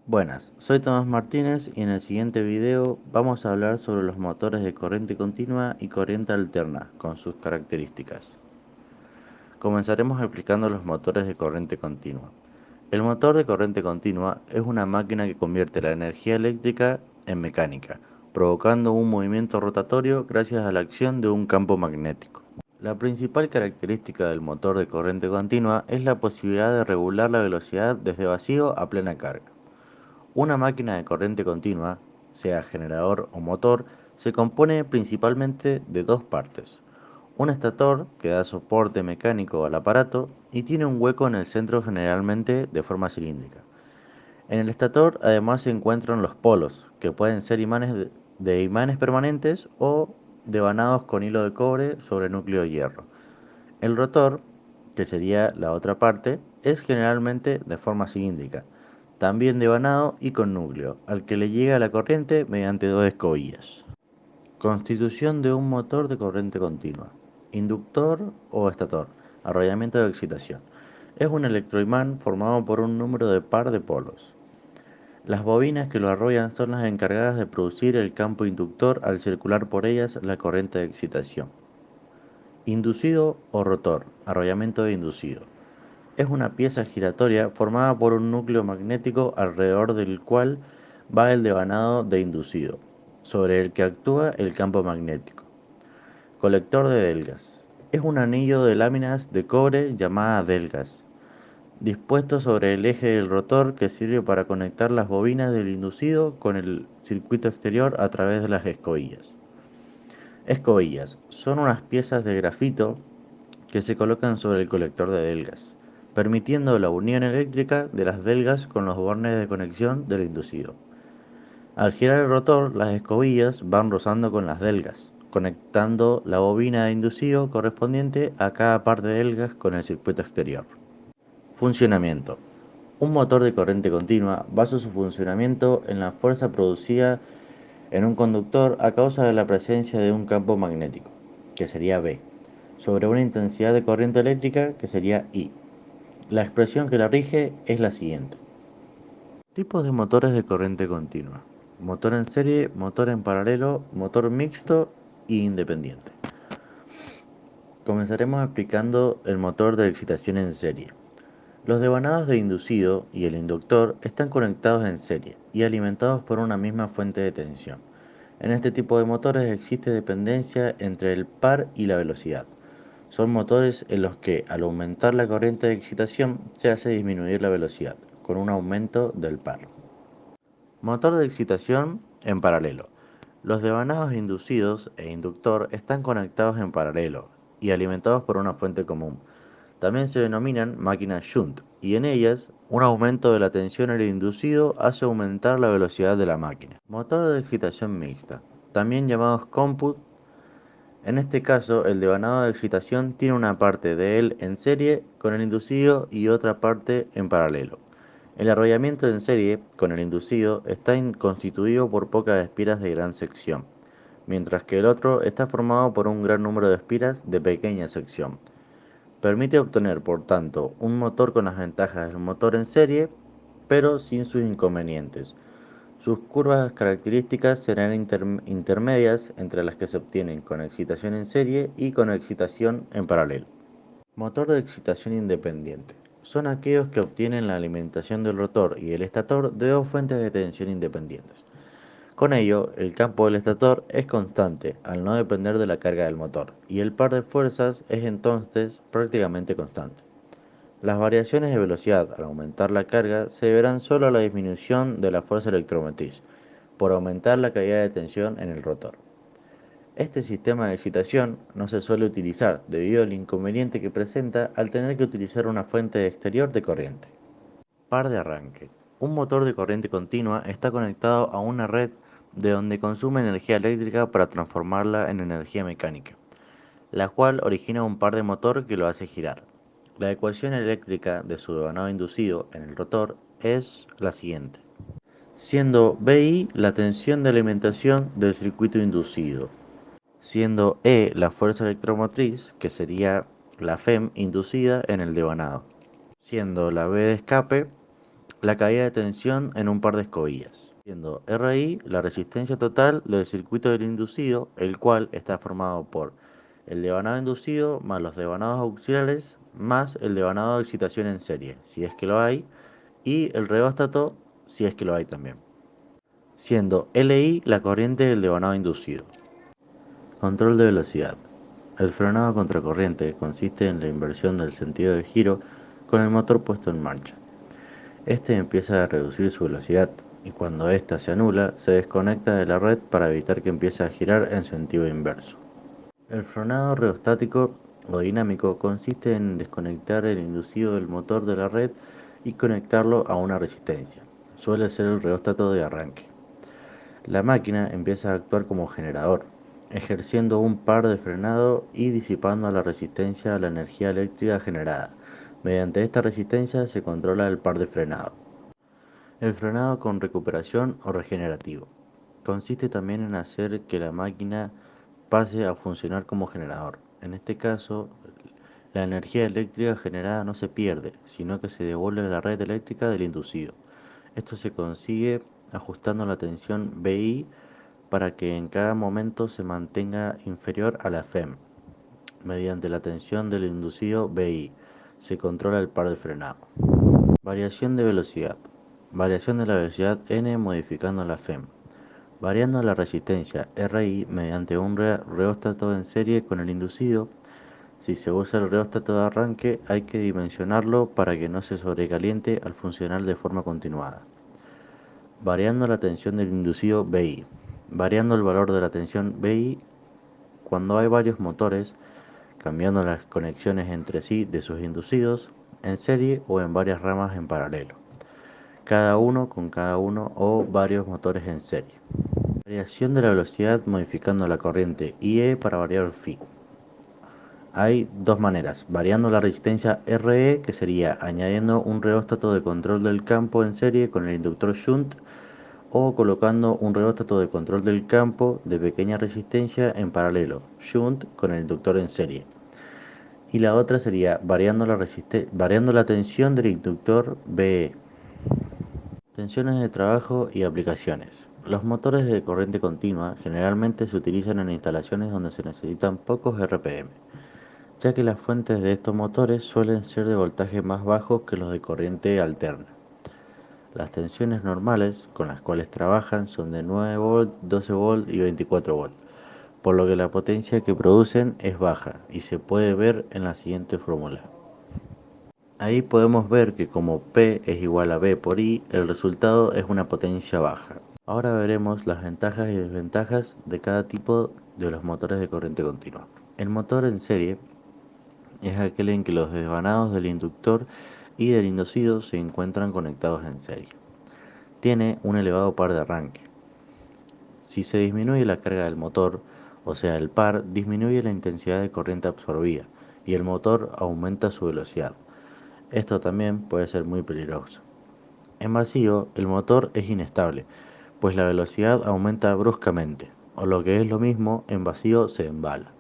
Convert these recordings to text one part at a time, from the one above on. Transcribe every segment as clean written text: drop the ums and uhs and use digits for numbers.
Buenas, soy Tomás Martínez y en el siguiente video vamos a hablar sobre los motores de corriente continua y corriente alterna con sus características. Comenzaremos explicando los motores de corriente continua. El motor de corriente continua es una máquina que convierte la energía eléctrica en mecánica, provocando un movimiento rotatorio gracias a la acción de un campo magnético. La principal característica del motor de corriente continua es la posibilidad de regular la velocidad desde vacío a plena carga. Una máquina de corriente continua, sea generador o motor, se compone principalmente de dos partes. Un estator, que da soporte mecánico al aparato, y tiene un hueco en el centro generalmente de forma cilíndrica. En el estator además se encuentran los polos, que pueden ser de imanes permanentes o devanados con hilo de cobre sobre núcleo de hierro. El rotor, que sería la otra parte, es generalmente de forma cilíndrica, también devanado y con núcleo, al que le llega la corriente mediante dos escobillas. Constitución de un motor de corriente continua. Inductor o estator. Arrollamiento de excitación. Es un electroimán formado por un número de par de polos. Las bobinas que lo arrollan son las encargadas de producir el campo inductor al circular por ellas la corriente de excitación. Inducido o rotor. Arrollamiento de inducido. Es una pieza giratoria formada por un núcleo magnético alrededor del cual va el devanado de inducido, sobre el que actúa el campo magnético. Colector de delgas. Es un anillo de láminas de cobre llamada delgas, dispuesto sobre el eje del rotor que sirve para conectar las bobinas del inducido con el circuito exterior a través de las escobillas. Escobillas son unas piezas de grafito que se colocan sobre el colector de delgas, permitiendo la unión eléctrica de las delgas con los bornes de conexión del inducido. Al girar el rotor, las escobillas van rozando con las delgas, conectando la bobina de inducido correspondiente a cada par de delgas con el circuito exterior. Funcionamiento. Un motor de corriente continua basa su funcionamiento en la fuerza producida en un conductor a causa de la presencia de un campo magnético, que sería B, sobre una intensidad de corriente eléctrica, que sería I. La expresión que la rige es la siguiente. Tipos de motores de corriente continua. Motor en serie, motor en paralelo, motor mixto e independiente. Comenzaremos explicando el motor de excitación en serie. Los devanados de inducido y el inductor están conectados en serie y alimentados por una misma fuente de tensión. En este tipo de motores existe dependencia entre el par y la velocidad. Son motores en los que, al aumentar la corriente de excitación, se hace disminuir la velocidad, con un aumento del par. Motor de excitación en paralelo. Los devanados inducidos e inductor están conectados en paralelo y alimentados por una fuente común. También se denominan máquinas shunt, y en ellas, un aumento de la tensión en el inducido hace aumentar la velocidad de la máquina. Motor de excitación mixta, también llamados comput. En este caso, el devanado de excitación tiene una parte de él en serie con el inducido y otra parte en paralelo. El arrollamiento en serie con el inducido está constituido por pocas espiras de gran sección, mientras que el otro está formado por un gran número de espiras de pequeña sección. Permite obtener, por tanto, un motor con las ventajas del motor en serie, pero sin sus inconvenientes. Sus curvas características serán intermedias entre las que se obtienen con excitación en serie y con excitación en paralelo. Motor de excitación independiente. Son aquellos que obtienen la alimentación del rotor y el estator de dos fuentes de tensión independientes. Con ello, el campo del estator es constante al no depender de la carga del motor, y el par de fuerzas es entonces prácticamente constante. Las variaciones de velocidad al aumentar la carga se deberán solo a la disminución de la fuerza electromotriz, por aumentar la caída de tensión en el rotor. Este sistema de excitación no se suele utilizar debido al inconveniente que presenta al tener que utilizar una fuente exterior de corriente. Par de arranque. Un motor de corriente continua está conectado a una red de donde consume energía eléctrica para transformarla en energía mecánica, la cual origina un par de motor que lo hace girar. La ecuación eléctrica de su devanado inducido en el rotor es la siguiente, siendo BI la tensión de alimentación del circuito inducido, siendo E la fuerza electromotriz, que sería la FEM inducida en el devanado, siendo la B de escape la caída de tensión en un par de escobillas, siendo RI la resistencia total del circuito del inducido, el cual está formado por el devanado inducido más los devanados auxiliares más el devanado de excitación en serie, si es que lo hay, y el reóstato, si es que lo hay también, siendo LI la corriente del devanado inducido. Control de velocidad. El frenado contracorriente consiste en la inversión del sentido de giro con el motor puesto en marcha. Este empieza a reducir su velocidad y cuando ésta se anula, se desconecta de la red para evitar que empiece a girar en sentido inverso. El frenado reostático o dinámico consiste en desconectar el inducido del motor de la red y conectarlo a una resistencia. Suele ser el reóstato de arranque. La máquina empieza a actuar como generador, ejerciendo un par de frenado y disipando a la resistencia la energía eléctrica generada. Mediante esta resistencia se controla el par de frenado. El frenado con recuperación o regenerativo consiste también en hacer que la máquina pase a funcionar como generador. En este caso, la energía eléctrica generada no se pierde, sino que se devuelve a la red eléctrica del inducido. Esto se consigue ajustando la tensión BI para que en cada momento se mantenga inferior a la FEM. Mediante la tensión del inducido BI se controla el par de frenado. Variación de velocidad. Variación de la velocidad N modificando la FEM. Variando la resistencia RI mediante un reóstato en serie con el inducido. Si se usa el reóstato de arranque, hay que dimensionarlo para que no se sobrecaliente al funcionar de forma continuada. Variando la tensión del inducido BI. Variando el valor de la tensión BI cuando hay varios motores, cambiando las conexiones entre sí de sus inducidos, en serie o en varias ramas en paralelo, cada uno con cada uno o varios motores en serie. Variación de la velocidad modificando la corriente IE para variar Φ. Hay dos maneras, variando la resistencia RE, que sería añadiendo un reóstato de control del campo en serie con el inductor shunt, o colocando un reóstato de control del campo de pequeña resistencia en paralelo, shunt con el inductor en serie. Y la otra sería variando la tensión del inductor BE. Tensiones de trabajo y aplicaciones. Los motores de corriente continua generalmente se utilizan en instalaciones donde se necesitan pocos RPM, ya que las fuentes de estos motores suelen ser de voltaje más bajos que los de corriente alterna. Las tensiones normales con las cuales trabajan son de 9 volt, 12 volt y 24 volt, por lo que la potencia que producen es baja y se puede ver en la siguiente fórmula. Ahí podemos ver que como P es igual a B por I, el resultado es una potencia baja. Ahora veremos las ventajas y desventajas de cada tipo de los motores de corriente continua. El motor en serie es aquel en que los desvanados del inductor y del inducido se encuentran conectados en serie. Tiene un elevado par de arranque. Si se disminuye la carga del motor, o sea el par, disminuye la intensidad de corriente absorbida y el motor aumenta su velocidad. Esto también puede ser muy peligroso. En vacío, el motor es inestable, pues la velocidad aumenta bruscamente, o lo que es lo mismo, en vacío se embala.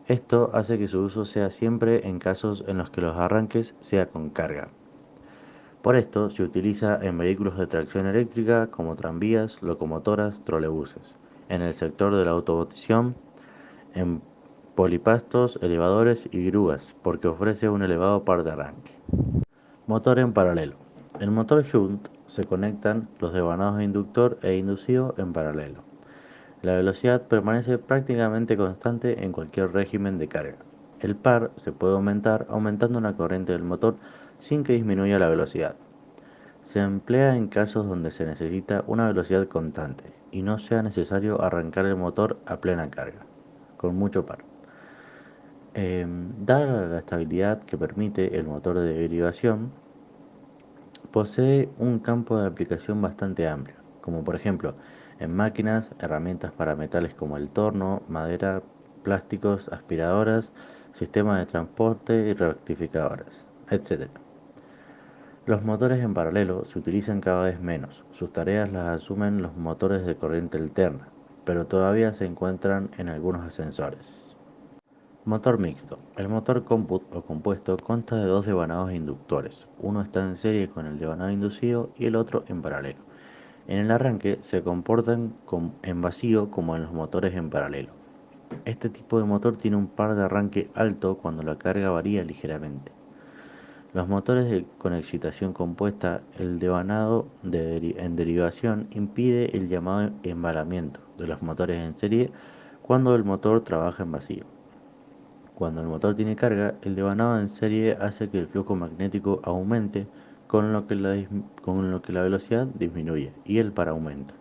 Esto hace que su uso sea siempre en casos en los que los arranques sea con carga. Por esto se utiliza en vehículos de tracción eléctrica como tranvías, locomotoras, trolebuses, en el sector de la automoción, en polipastos, elevadores y grúas, porque ofrece un elevado par de arranque. Motor en paralelo. El motor shunt se conectan los devanados de inductor e inducido en paralelo. La velocidad permanece prácticamente constante en cualquier régimen de carga. El par se puede aumentar aumentando la corriente del motor sin que disminuya la velocidad. Se emplea en casos donde se necesita una velocidad constante y no sea necesario arrancar el motor a plena carga, con mucho par. Dada la estabilidad que permite el motor de derivación, posee un campo de aplicación bastante amplio, como por ejemplo en máquinas, herramientas para metales como el torno, madera, plásticos, aspiradoras, sistemas de transporte y rectificadoras, etc. Los motores en paralelo se utilizan cada vez menos, sus tareas las asumen los motores de corriente alterna, pero todavía se encuentran en algunos ascensores. Motor mixto. El motor compuesto consta de dos devanados inductores. Uno está en serie con el devanado inducido y el otro en paralelo. En el arranque se comportan en vacío como en los motores en paralelo. Este tipo de motor tiene un par de arranque alto cuando la carga varía ligeramente. Los motores con excitación compuesta, el devanado en derivación impide el llamado embalamiento de los motores en serie cuando el motor trabaja en vacío. Cuando el motor tiene carga, el devanado en serie hace que el flujo magnético aumente, con lo que la velocidad disminuye y el par aumenta,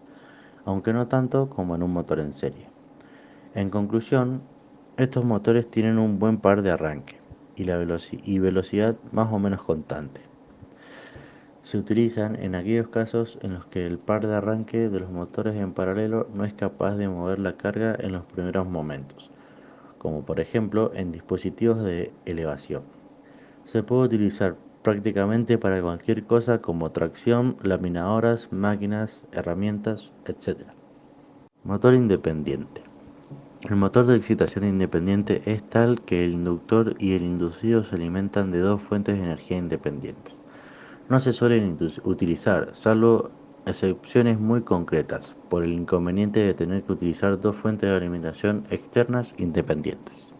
aunque no tanto como en un motor en serie. En conclusión, estos motores tienen un buen par de arranque y velocidad más o menos constante. Se utilizan en aquellos casos en los que el par de arranque de los motores en paralelo no es capaz de mover la carga en los primeros momentos, como por ejemplo en dispositivos de elevación. Se puede utilizar prácticamente para cualquier cosa como tracción, laminadoras, máquinas, herramientas, etc. Motor independiente. El motor de excitación independiente es tal que el inductor y el inducido se alimentan de dos fuentes de energía independientes. No se suelen utilizar, salvo excepciones muy concretas, por el inconveniente de tener que utilizar dos fuentes de alimentación externas independientes.